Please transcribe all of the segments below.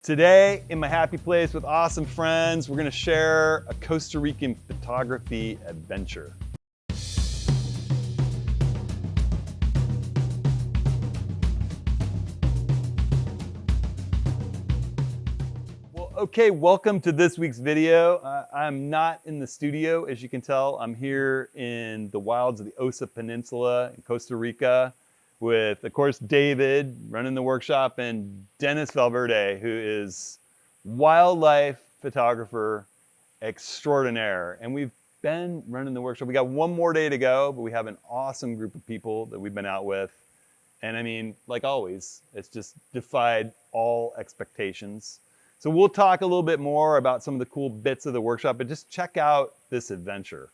Today, in my happy place with awesome friends, we're gonna share a Costa Rican photography adventure. Well, okay, welcome to this week's video. I'm not in the studio, as you can tell. I'm here in the wilds of the Osa Peninsula in Costa Rica with, of course, David running the workshop and Dennis Valverde, who is wildlife photographer extraordinaire. And we've been running the workshop. We got one more day to go, but we have an awesome group of people that we've been out with. And I mean, like always, it's just defied all expectations. So we'll talk a little bit more about some of the cool bits of the workshop, but just check out this adventure.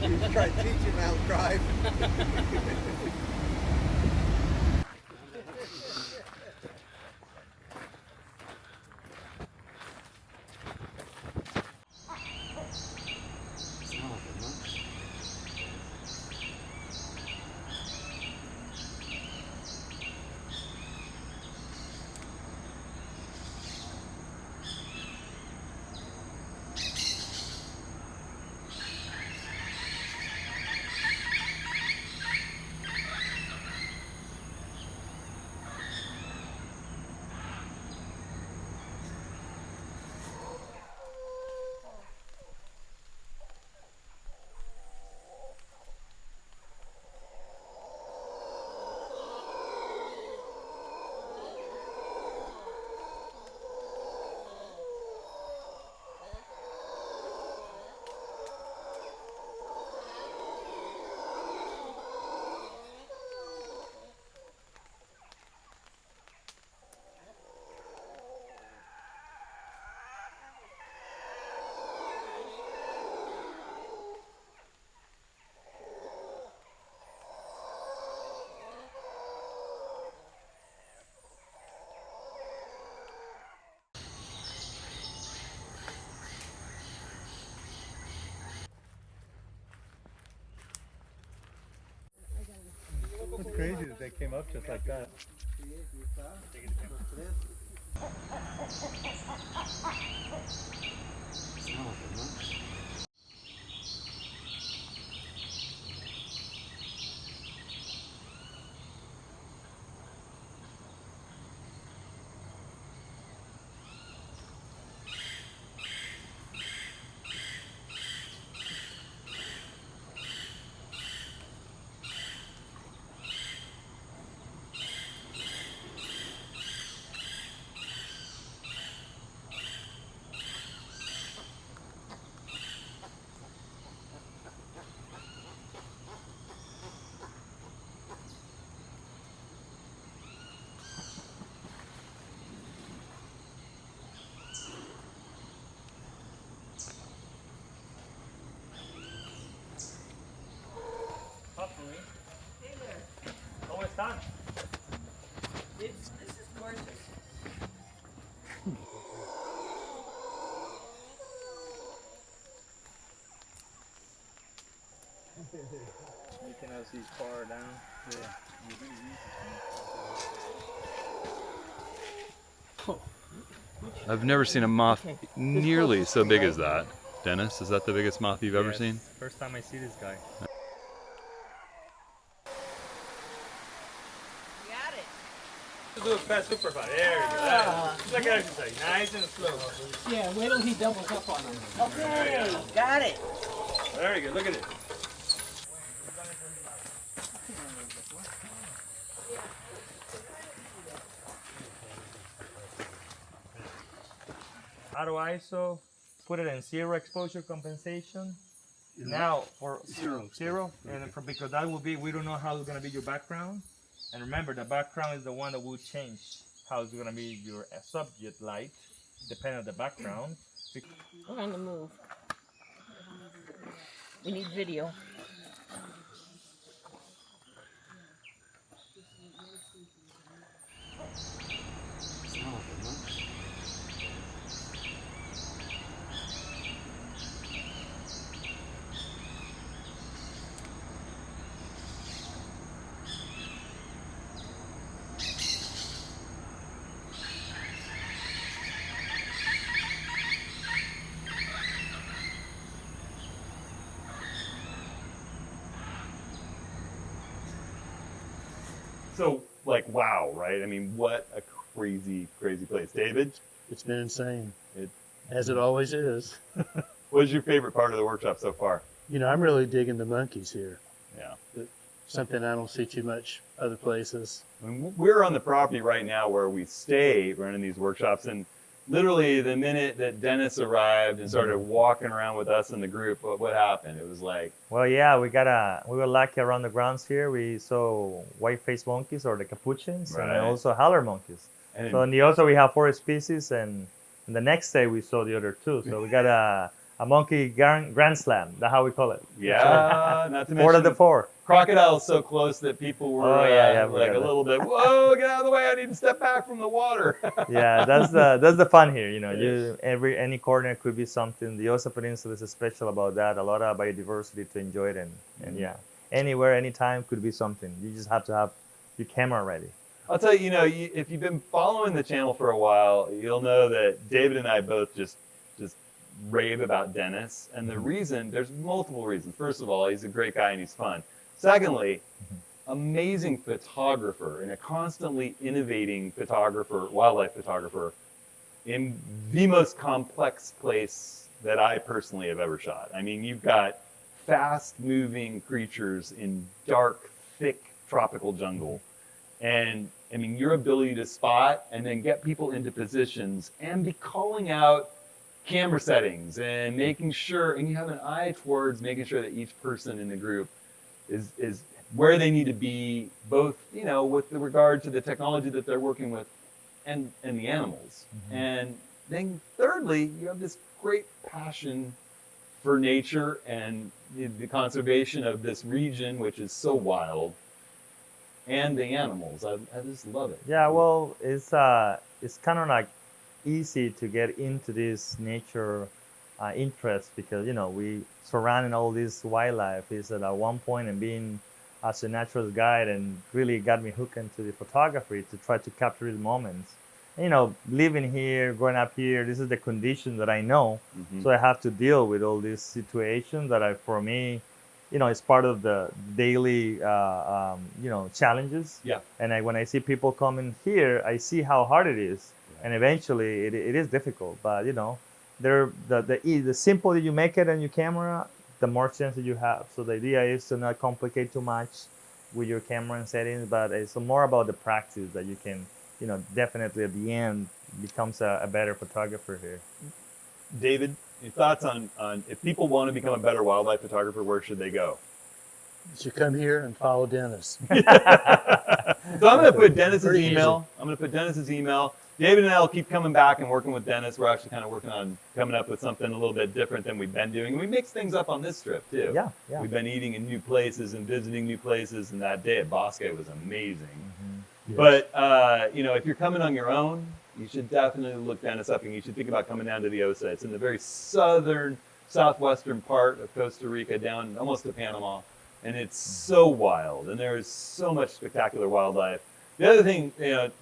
He's trying to teach him how to drive. It's crazy that they came up just like that. You can see far down. Yeah. I've never seen a moth nearly so big as that. Dennis, is that the biggest moth you've ever seen? First time I see this guy. Got it. Do it fast, super fast. There you go. Look at exercise. Nice and slow. Yeah, wait till he doubles up on him. Okay, got it. Very good. Look at it. Auto ISO, put it in zero exposure compensation. Now for zero, and because that will be, we don't know how it's gonna be your background. And remember, the background is the one that will change how it's gonna be your subject light, depending on the background. We're on the move. We need video. So, like, wow, right? I mean, what a crazy, crazy place. David, It's been insane, it, as it always is. what was your favorite part of the workshop so far? You know, I'm really digging the monkeys here. Yeah. Something I don't see too much other places. I mean, we're on the property right now where we stay running these workshops, and literally the minute that Dennis arrived and started walking around with us in the group, what happened? It was like, Well, yeah, we were lucky around the grounds here. We saw white-faced monkeys or the capuchins, Right. and also howler monkeys. and So in the also we have 4 species, and the next day we saw the other 2. So we got a monkey grand slam. That's how we call it. yeah, not to 4 to the mention 4. crocodiles so close that people were Oh, yeah, we like got a that. little bit, whoa, get out of the way, I need to step back from the water. Yeah, that's the fun here. You know, any corner could be something. The Osa Peninsula is special about that. A lot of biodiversity to enjoy it, and yeah, anywhere, anytime could be something. You just have to have your camera ready. I'll tell you, if you've been following the channel for a while, you'll know that David and I both just rave about Dennis. And the reason, there's multiple reasons. First of all, he's a great guy and he's fun. Secondly, amazing photographer and a constantly innovating photographer, wildlife photographer, in the most complex place that I personally have ever shot. I mean, you've got fast-moving creatures in dark, thick tropical jungle. And I mean, your ability to spot and then get people into positions and be calling out camera settings and making sure, and you have an eye towards making sure that each person in the group is where they need to be, both, with regard to the technology that they're working with and the animals. Mm-hmm. And then thirdly, you have this great passion for nature and the conservation of this region, which is so wild, and the animals. I just love it. Yeah, well, it's kind of like easy to get into this nature interest because we surrounding all this wildlife is at one point, and being as a naturalist guide, and really got me hooked into the photography to try to capture these moments. Living here, growing up here, this is the condition that I know, so I have to deal with all these situations that for me, it's part of the daily, challenges. Yeah. And when I see people coming here, I see how hard it is. And eventually it is difficult, but the simpler you make it on your camera, the more chances you have. So the idea is to not complicate too much with your camera and settings, but it's more about the practice that you can, definitely at the end becomes a better photographer here. David, your thoughts on if people want to become a better wildlife photographer, where should they go? You should come here and follow Dennis. So I'm going to put Dennis's Pretty email. I'm going to put Dennis's email. David and I will keep coming back and working with Dennis. We're actually kind of working on coming up with something a little bit different than we've been doing. And we mix things up on this trip too. Yeah. We've been eating in new places and visiting new places, and that day at Bosque was amazing. Yes. But if you're coming on your own, you should definitely look Dennis up, and you should think about coming down to the Osa. It's in the very southwestern part of Costa Rica, down almost to Panama. and it's so wild, and there is so much spectacular wildlife. The other thing,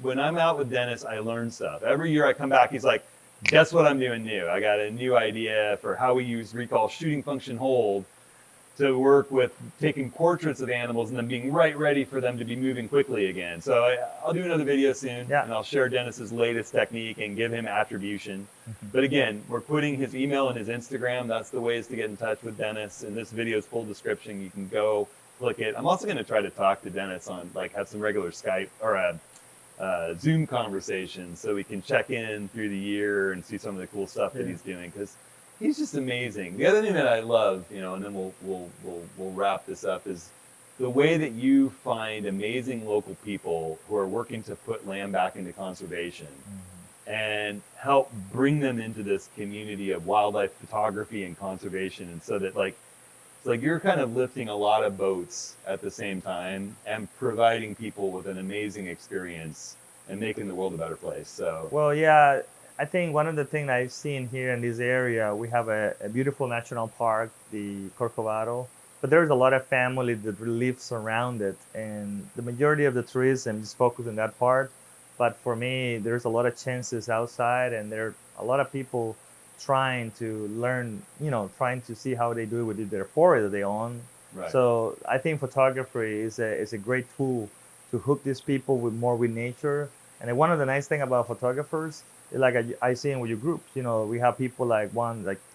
when I'm out with Dennis, I learn stuff. Every year I come back, he's like, guess what I'm doing new? I got a new idea for how we use recall shooting function hold to work with taking portraits of animals and then being right ready for them to be moving quickly again. So I'll do another video soon, Yeah. and I'll share Dennis's latest technique and give him attribution. But again, we're putting his email and his Instagram. That's the ways to get in touch with Dennis. In this video's full description, you can go click it. I'm also going to try to talk to Dennis on, have some regular Skype or Zoom conversations so we can check in through the year and see some of the cool stuff that he's doing, because he's just amazing. The other thing that I love, and then we'll wrap this up, is the way that you find amazing local people who are working to put land back into conservation and help bring them into this community of wildlife photography and conservation, and so that it's like you're kind of lifting a lot of boats at the same time and providing people with an amazing experience and making the world a better place. So Well, yeah, I think one of the things I've seen here in this area, we have a beautiful national park, the Corcovado, but there's a lot of family that lives around it, and the majority of the tourism is focused on that part. But for me, there's a lot of chances outside, and there are a lot of people trying to learn, trying to see how they do it with their forest that they own. Right. So I think photography is a great tool to hook these people with nature. And then one of the nice thing about photographers is, like I see with your groups, we have people like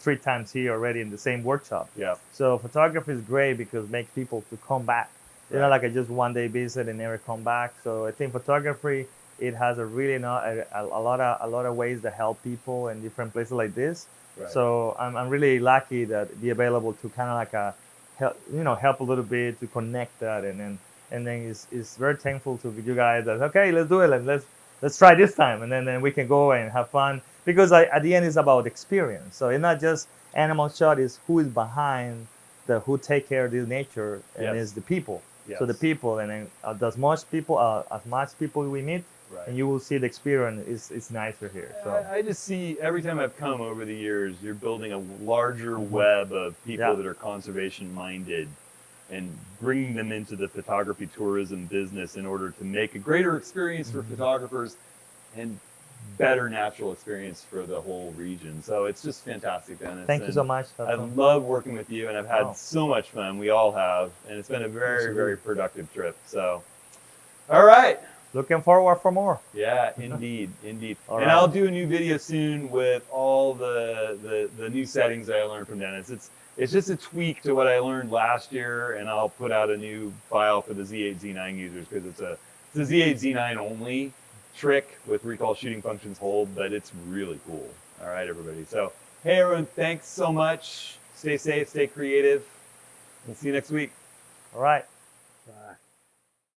3 times here already in the same workshop. Yeah. So photography is great because it makes people to come back. They're not like a just one day visit and never come back. So I think photography, it has a lot of ways to help people in different places like this. Right. So I'm really lucky that be available to kind of help a little bit to connect that, and then it's very thankful to you guys that, okay, let's do it, and let's try this time, and then we can go and have fun, because at the end it's about experience. So it's not just animal shot, it's who is behind who take care of this nature, and Yes. it's the people. Yes. So the people, and then as much people we meet, Right. and you will see the experience is nicer here. So I just see every time I've come over the years, you're building a larger web of people Yeah. that are conservation minded and bringing them into the photography tourism business in order to make a greater experience for photographers and better natural experience for the whole region. So it's just fantastic, Dennis. thank you so much. I love working with you, and I've had Wow. so much fun. We all have, and it's been a very, very productive trip. So, all right. Looking forward for more. Yeah, indeed, indeed. All And right. I'll do a new video soon with all the new settings that I learned from Dennis. It's just a tweak to what I learned last year, and I'll put out a new file for the Z8, Z9 users, because it's a Z8, Z9 only trick with recall shooting functions hold, but it's really cool. All right, everybody. So, hey, everyone, thanks so much. Stay safe, stay creative. We'll see you next week. All right. Bye.